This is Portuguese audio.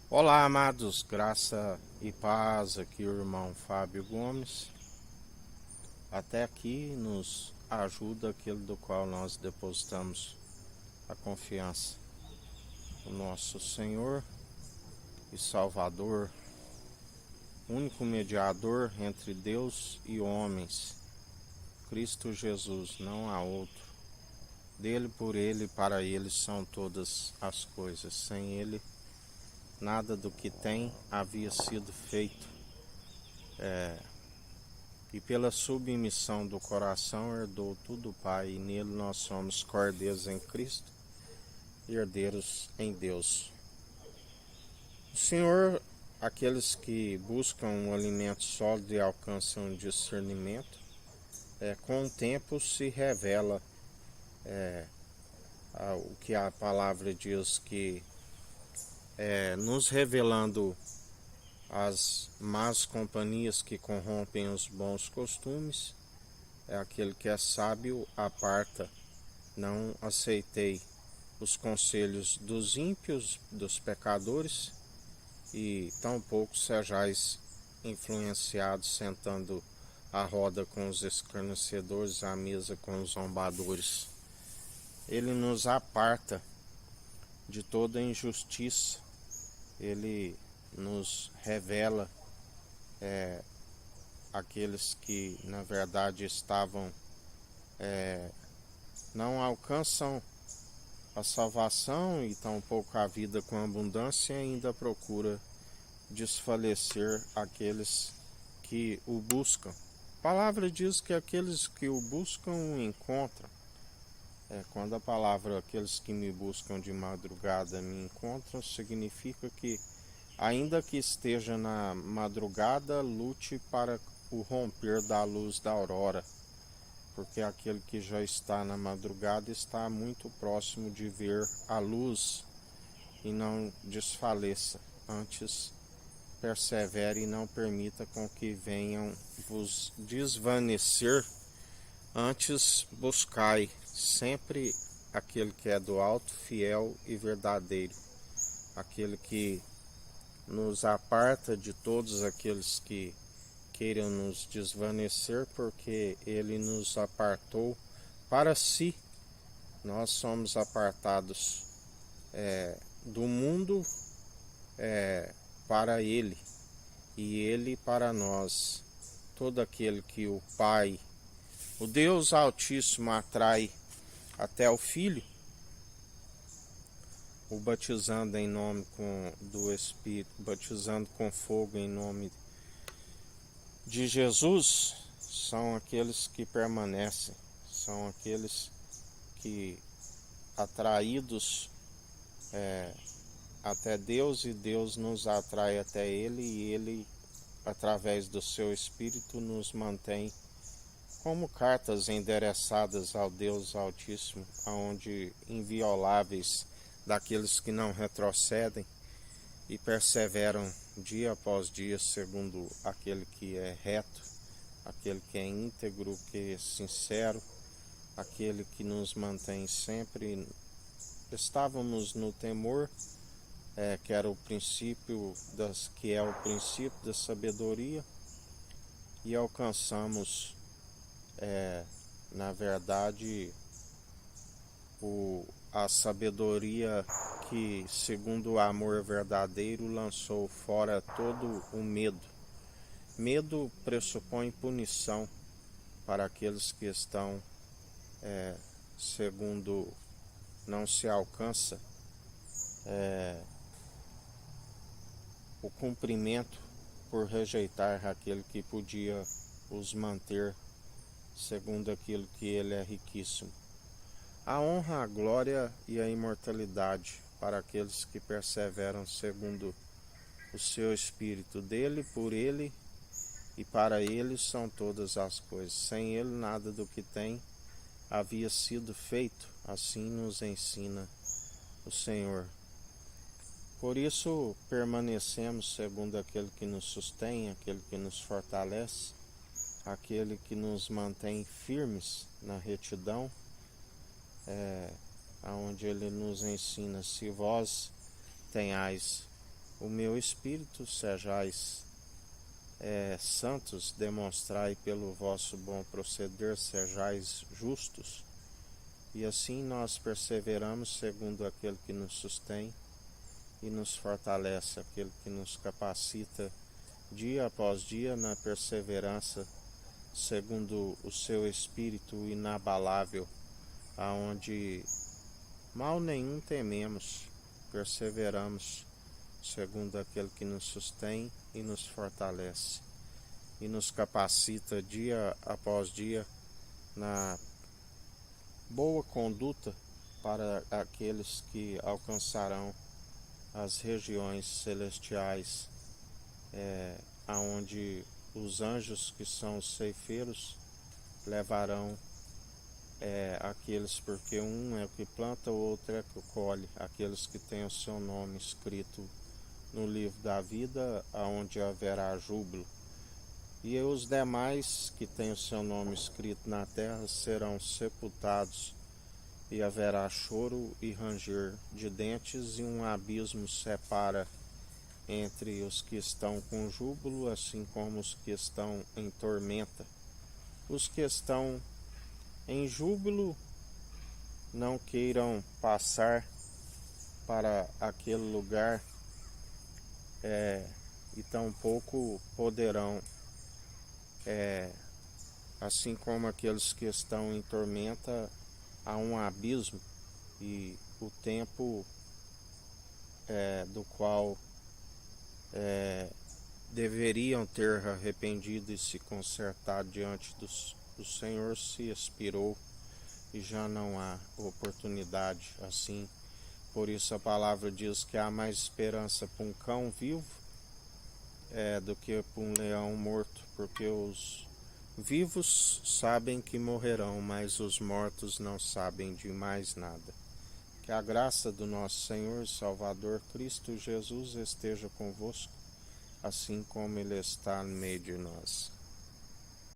Olá, amados, graça e paz, aqui o irmão Fábio Gomes. Até aqui nos ajuda aquele do qual nós depositamos a confiança. O nosso Senhor e Salvador, único mediador entre Deus e homens, Cristo Jesus, não há outro. Dele, por ele, para ele são todas as coisas. Sem ele, nada do que tem havia sido feito. E pela submissão do coração herdou tudo o Pai, e nele nós somos cordeiros em Cristo e herdeiros em Deus. O Senhor, aqueles que buscam um alimento sólido e alcançam um discernimento, com o tempo se revela o que a palavra diz que nos revelando as más companhias que corrompem os bons costumes, aquele que é sábio aparta. Não aceitei os conselhos dos ímpios, dos pecadores, e tampouco sejais influenciados sentando à roda com os escarnecedores, à mesa com os zombadores. Ele nos aparta de toda injustiça, ele nos revela aqueles que na verdade estavam, não alcançam a salvação e tampouco a vida com abundância, e ainda procura desfalecer aqueles que o buscam. A palavra diz que aqueles que o buscam o encontram. Quando a palavra aqueles que me buscam de madrugada me encontram, significa que ainda que esteja na madrugada, lute para o romper da luz da aurora, porque aquele que já está na madrugada está muito próximo de ver a luz e não desfaleça. Antes, persevere e não permita com que venham vos desvanecer. Antes, buscai sempre aquele que é do alto, fiel e verdadeiro, aquele que nos aparta de todos aqueles que queiram nos desvanecer, porque ele nos apartou para si. Nós somos apartados do mundo para ele, e ele para nós. Todo aquele que o Pai, o Deus Altíssimo, atrai até o Filho, o batizando em nome do Espírito, batizando com fogo em nome de Jesus, são aqueles que permanecem, são aqueles que, atraídos até Deus, e Deus nos atrai até Ele, e Ele, através do seu Espírito, nos mantém como cartas endereçadas ao Deus Altíssimo, aonde invioláveis daqueles que não retrocedem e perseveram dia após dia, segundo aquele que é reto, aquele que é íntegro, que é sincero, aquele que nos mantém sempre. Estávamos no temor, que era o princípio que é o princípio da sabedoria, e alcançamos, na verdade, a sabedoria que, segundo o amor verdadeiro, lançou fora todo o medo. Medo pressupõe punição para aqueles que estão, segundo não se alcança o cumprimento por rejeitar aquele que podia os manter segundo aquilo que ele é riquíssimo. A honra, a glória e a imortalidade para aqueles que perseveram segundo o seu Espírito. Dele, por ele e para ele são todas as coisas. Sem ele nada do que tem havia sido feito. Assim nos ensina o Senhor. Por isso permanecemos segundo aquele que nos sustém, aquele que nos fortalece, aquele que nos mantém firmes na retidão, aonde ele nos ensina: se vós tenhais o meu espírito, sejais santos, demonstrai pelo vosso bom proceder, sejais justos. E assim nós perseveramos segundo aquele que nos sustém e nos fortalece, aquele que nos capacita dia após dia na perseverança, segundo o seu espírito inabalável, aonde mal nenhum tememos, perseveramos segundo aquele que nos sustém e nos fortalece e nos capacita dia após dia na boa conduta para aqueles que alcançarão as regiões celestiais, aonde os anjos que são os ceifeiros levarão aqueles, porque um é o que planta, o outro é o que colhe, aqueles que têm o seu nome escrito no livro da vida, aonde haverá júbilo. E os demais que têm o seu nome escrito na terra serão sepultados, e haverá choro e ranger de dentes, e um abismo separa entre os que estão com júbilo, assim como os que estão em tormenta. Os que estão em júbilo não queiram passar para aquele lugar, e tampouco poderão, assim como aqueles que estão em tormenta, há um abismo, e o tempo do qual deveriam ter arrependido e se consertado diante do Senhor se expirou, e já não há oportunidade assim. Por isso a palavra diz que há mais esperança para um cão vivo do que para um leão morto, porque os vivos sabem que morrerão, mas os mortos não sabem de mais nada. Que a graça do nosso Senhor e Salvador Cristo Jesus esteja convosco, assim como Ele está no meio de nós.